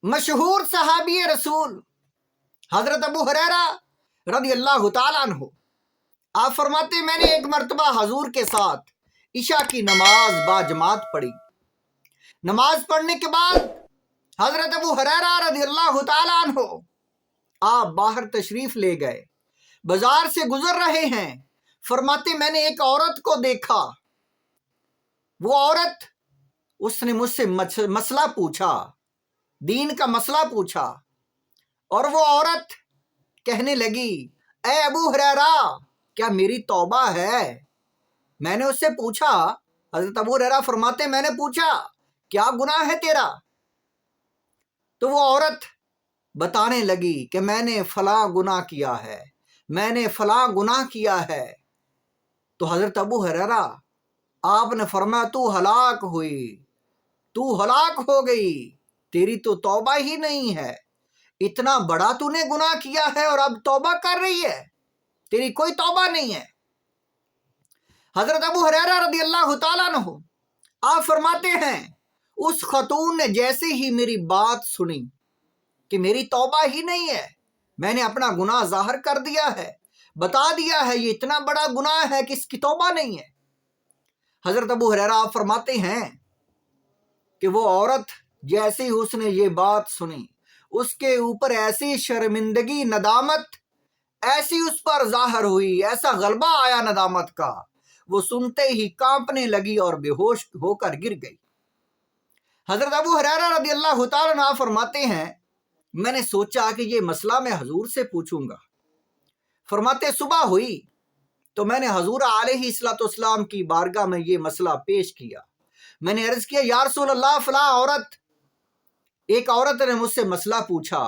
मशहूर सहाबी रसूल हजरत अबू हुरैरा रदी अल्लाह तआला अन्हु, आप फरमाते मैंने एक मरतबा हजूर के साथ इशा की नमाज बाजमात पढ़ी। नमाज पढ़ने के बाद हजरत अबू हुरैरा रदी अल्लाह तआला अन्हु आप बाहर तशरीफ ले गए, बाजार से गुजर रहे हैं। फरमाते मैंने एक औरत को देखा, वो औरत उसने मुझसे मसला पूछा, दीन का मसला पूछा, और वो औरत कहने लगी ए अबू हुरैरा क्या मेरी तौबा है? मैंने उससे पूछा, हजरत अबू हुरैरा फरमाते मैंने पूछा क्या गुनाह है तेरा? तो वो औरत बताने लगी कि मैंने फला गुनाह किया है, मैंने फला गुनाह किया है। तो हजरत अबू हुरैरा आपने फरमाया तू हलाक हुई, तू हलाक हो गई, तेरी तो तौबा ही नहीं है। इतना बड़ा तूने गुनाह किया है और अब तौबा कर रही है, तेरी कोई तौबा नहीं है। हजरत अबू हुरैरा रदी अल्लाह तआला अन्हु आप फरमाते हैं उस खतून ने जैसे ही मेरी बात सुनी कि मेरी तौबा ही नहीं है, मैंने अपना गुनाह जाहिर कर दिया है, बता दिया है ये इतना बड़ा गुनाह है कि इसकी तौबा नहीं है। हजरत अबू हुरैरा आप फरमाते हैं कि वो औरत जैसे ही उसने ये बात सुनी, उसके ऊपर ऐसी शर्मिंदगी नदामत ऐसी उस पर जाहिर हुई, ऐसा गलबा आया नदामत का, वो सुनते ही कांपने लगी और बेहोश होकर गिर गई। हजरत अबू हुरैरा रदी अल्लाह तआला अन्हु फरमाते हैं मैंने सोचा कि ये मसला मैं हजूर से पूछूंगा। फरमाते सुबह हुई तो मैंने हजूर अलैहिस्सलाम की बारगाह में ये मसला पेश किया। मैंने अर्ज किया या रसूल अल्लाह फला औरत, एक औरत ने मुझसे मसला पूछा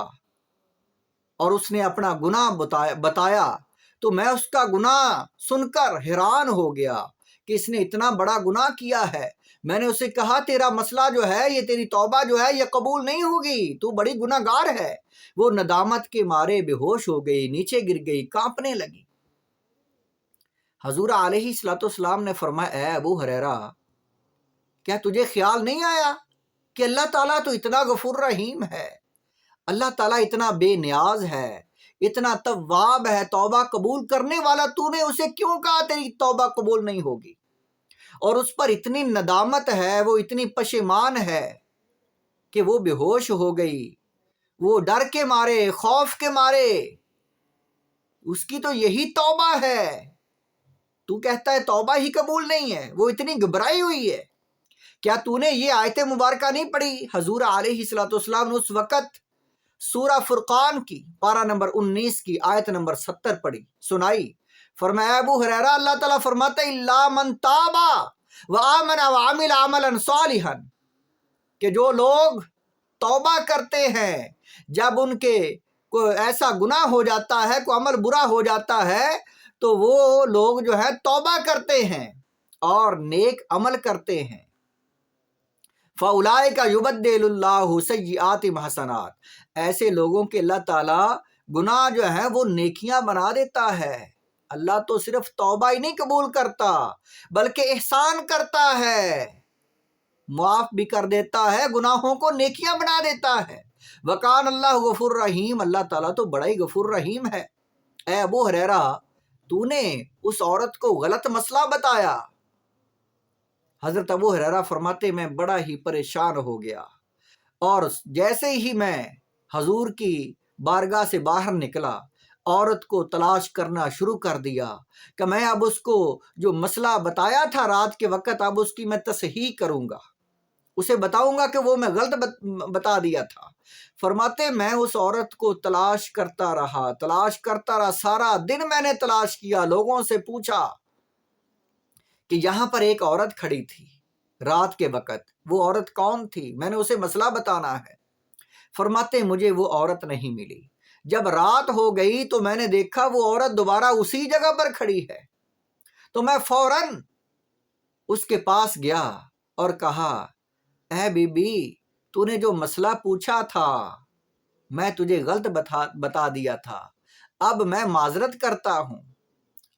और उसने अपना गुनाह बताया, तो मैं उसका गुनाह सुनकर हैरान हो गया कि इसने इतना बड़ा गुनाह किया है। मैंने उसे कहा तेरा मसला जो है, ये तेरी तौबा जो है ये कबूल नहीं होगी, तू बड़ी गुनाहगार है। वो नदामत के मारे बेहोश हो गई, नीचे गिर गई, कांपने लगी। हजूर अलैहिस्सलाम ने फरमाया ए अबू हुरैरा क्या तुझे ख्याल नहीं आया कि अल्लाह ताला तो इतना गफूर रहीम है, अल्लाह ताला इतना बेनियाज है, इतना तव्वाब है, तौबा कबूल करने वाला, तूने उसे क्यों कहा तेरी तौबा कबूल नहीं होगी? और उस पर इतनी नदामत है, वो इतनी पशेमान है कि वो बेहोश हो गई, वो डर के मारे, खौफ के मारे, उसकी तो यही तौबा है, तू कहता है तौबा ही कबूल नहीं है, वो इतनी घबराई हुई है। क्या तूने ये आयत मुबारका नहीं पढ़ी? हजूर अलैहिस्सलाम ने उस वक़्त सूरा फुरकान की पारा नंबर 19 की आयत नंबर 70 पढ़ी, सुनाई। फरमाया अबू हुरैरा अल्लाह ताला फरमाता इल्ला मन ताबा व आमना व अमिल अमलन सालिहन, कि जो लोग तौबा करते हैं जब उनके कोई ऐसा गुनाह हो जाता है, कोई अमल बुरा हो जाता है, तो वो लोग जो है तौबा करते हैं और नेक अमल करते हैं। फ़उलाइका युबद्दिलुल्लाहु सय्यिआतिहिम हसनात, ऐसे लोगों के अल्लाह ताला गुनाह जो है वो नेकियां बना देता है। अल्लाह तो सिर्फ तौबा ही नहीं कबूल करता बल्कि एहसान करता है, माफ भी कर देता है, गुनाहों को नेकियां बना देता है। वकान अल्लाह गफूर रहीम, अल्लाह ताला तो बड़ा ही गफूर रहीम है। ए अबू हुरैरा तूने उस औरत को गलत मसला बताया। हजरत अबू हुरैरा फरमाते मैं बड़ा ही परेशान हो गया और जैसे ही मैं हजूर की बारगाह से बाहर निकला, औरत को तलाश करना शुरू कर दिया कि मैं अब उसको जो मसला बताया था रात के वक़्त, अब उसकी मैं तसहीह करूँगा, उसे बताऊँगा कि वो मैं गलत बता दिया था। फरमाते मैं उस औरत को तलाश करता रहा, सारा दिन मैंने तलाश किया, लोगों से पूछा कि यहाँ पर एक औरत खड़ी थी रात के वक़्त, वो औरत कौन थी, मैंने उसे मसला बताना है। फरमाते मुझे वो औरत नहीं मिली। जब रात हो गई तो मैंने देखा वो औरत दोबारा उसी जगह पर खड़ी है, तो मैं फौरन उसके पास गया और कहा ऐ बीबी तूने जो मसला पूछा था मैं तुझे गलत बता दिया था, अब मैं माजरत करता हूँ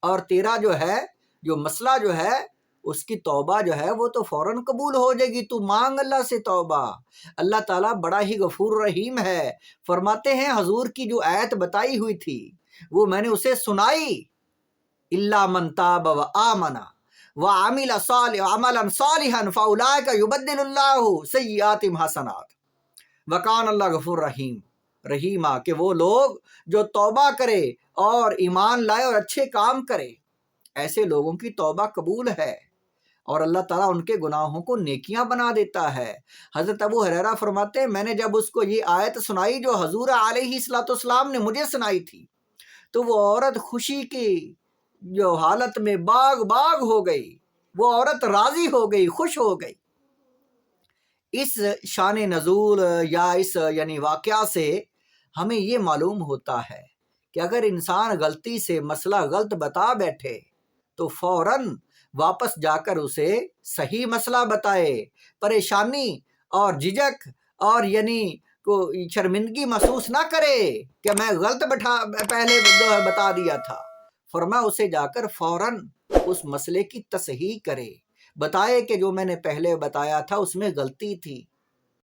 और तेरा जो है जो मसला जो है اس کی توبہ جو ہے وہ تو فوراً قبول ہو جائے گی. تو مانگ اللہ سے توبہ. اللہ تعالیٰ بڑا ہی غفور رحیم ہے. فرماتے ہیں حضور کی جو آیت بتائی ہوئی تھی وہ میں نے اسے سنائی. الا من تاب و آمن وعمل عملا صالحا فاولئک یبدل اللہ سیئاتہم حسنات وکان اللہ غفور رحیم. رحیمہ کہ وہ لوگ جو توبہ کرے اور ایمان لائے اور اچھے کام کرے، ایسے لوگوں کی توبہ قبول ہے اور اللہ تعالیٰ ان کے گناہوں کو نیکیاں بنا دیتا ہے. حضرت ابو ہریرہ فرماتے ہیں میں نے جب اس کو یہ آیت سنائی جو حضور علیہ الصلوۃ والسلام نے مجھے سنائی تھی تو وہ عورت خوشی کی جو حالت میں باغ باغ ہو گئی. وہ عورت راضی ہو گئی، خوش ہو گئی. اس شان نزول یا اس یعنی واقعہ سے ہمیں یہ معلوم ہوتا ہے کہ اگر انسان غلطی سے مسئلہ غلط بتا بیٹھے تو فوراً واپس جا کر اسے صحیح مسئلہ بتائے. پریشانی اور جھجک اور یعنی کو شرمندگی محسوس نہ کرے کہ میں غلط پہلے بتا دیا تھا. فرمایا اسے جا کر فوراً اس مسئلے کی تصحیح کرے، بتائے کہ جو میں نے پہلے بتایا تھا اس میں غلطی تھی.